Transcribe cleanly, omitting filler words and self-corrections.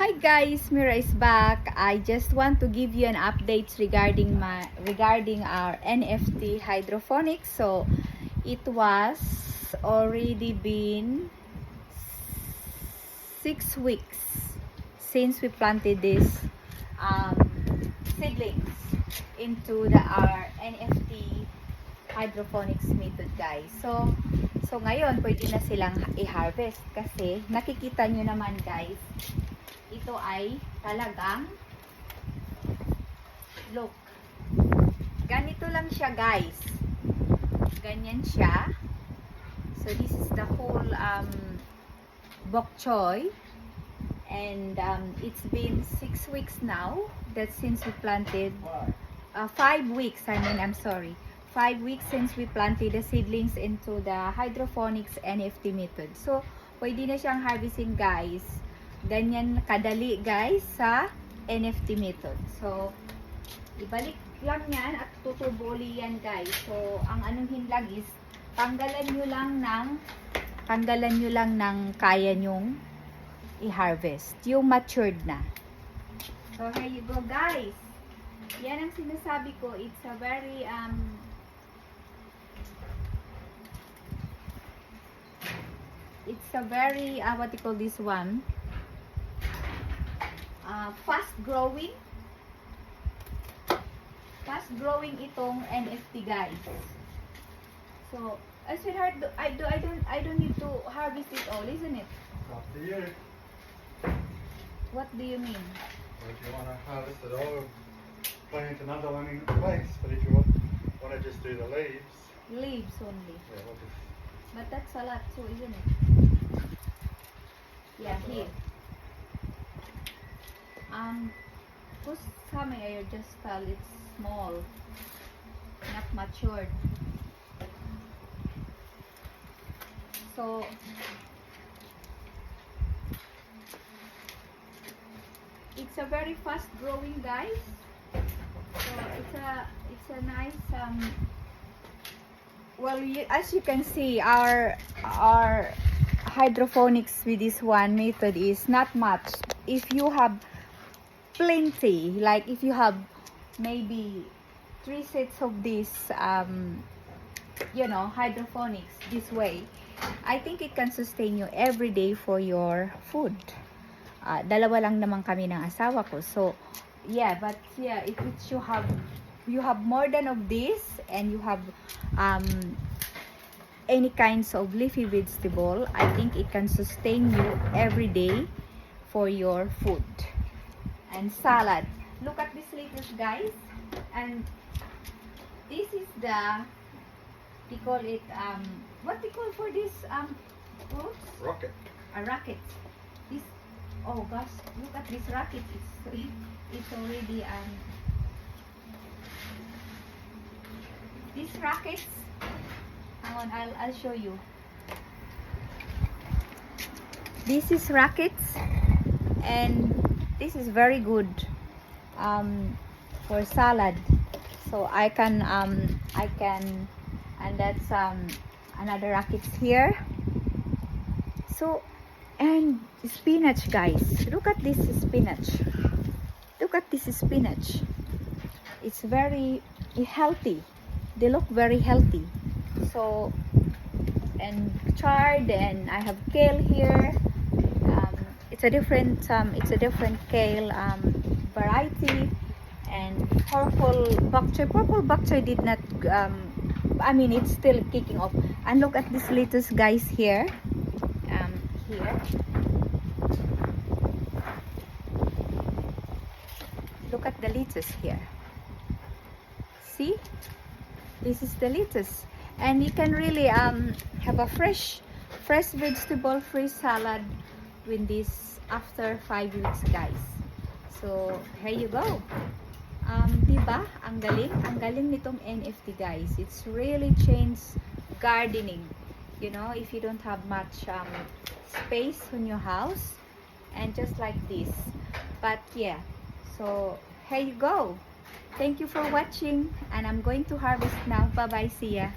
Hi guys, Mira is back. I just want to give you an update regarding our NFT hydroponics. So it was already been 6 weeks since we planted this seedlings into our NFT hydroponics method, guys. So ngayon pwede na silang i-harvest kasi nakikita nyo naman, guys, ito ay talagang look, ganito lang siya, guys, ganyan siya. So this is the whole bok choy, and it's been 6 weeks now that since we planted 5 weeks, I'm sorry, 5 weeks since we planted the seedlings into the hydroponics NFT method. So pwede na siyang harvesting, guys. Ganyan kadali, guys, sa NFT method. So ibalik lang yan at tutuboli yan, guys. So ang anong hinlag is tanggalan nyo lang ng kaya nyong i-harvest, yung matured na. So here you go, guys. Yan ang sinasabi ko, it's a very what you call this one, fast growing itong NFT, guys. So I said, I don't need to harvest it all, isn't it? Up to you. What do you mean? Well, if you want to harvest it all, plant another one in place. But if you want to just do the leaves, Leaves only. yeah, we'll just But that's a lot too, isn't it? Yeah, here. Who's coming? I just tell it's small, not matured. So it's a very fast growing, guys. So it's a nice well, as you can see, our hydroponics with this one method is not much. If you have plenty, like if you have maybe 3 sets of this hydroponics this way, I think it can sustain you every day for your food. Dalawa lang naman kami ng asawa ko. So yeah, but yeah, if you have more than of this, and you have any kinds of leafy vegetable, I think it can sustain you every day for your food. And salad, look at this lettuce, guys, and this is they call it what they call for this fruits? rocket. A rocket. This, oh gosh, look at this rocket. It's already these rockets. Hang on, I'll show you. This is rockets, and this is very good for salad. So I can and that's another rockets here. So, and spinach, guys, look at this spinach. Look at this spinach. It's very healthy. They look very healthy. So, and chard, and I have kale here. It's a different kale variety. And purple bok choy. Purple bok choy did not it's still kicking off. And look at this lettuce, guys, here. Here. Look at the lettuce here. See? This is the lettuce. And you can really have a fresh vegetable, fresh salad with this after 5 weeks, guys. So here you go. Diba? Ang galing nitong NFT, guys. It's really changed gardening. You know, if you don't have much space in your house, and just like this. But yeah, so here you go. Thank you for watching, and I'm going to harvest now. Bye bye, see ya.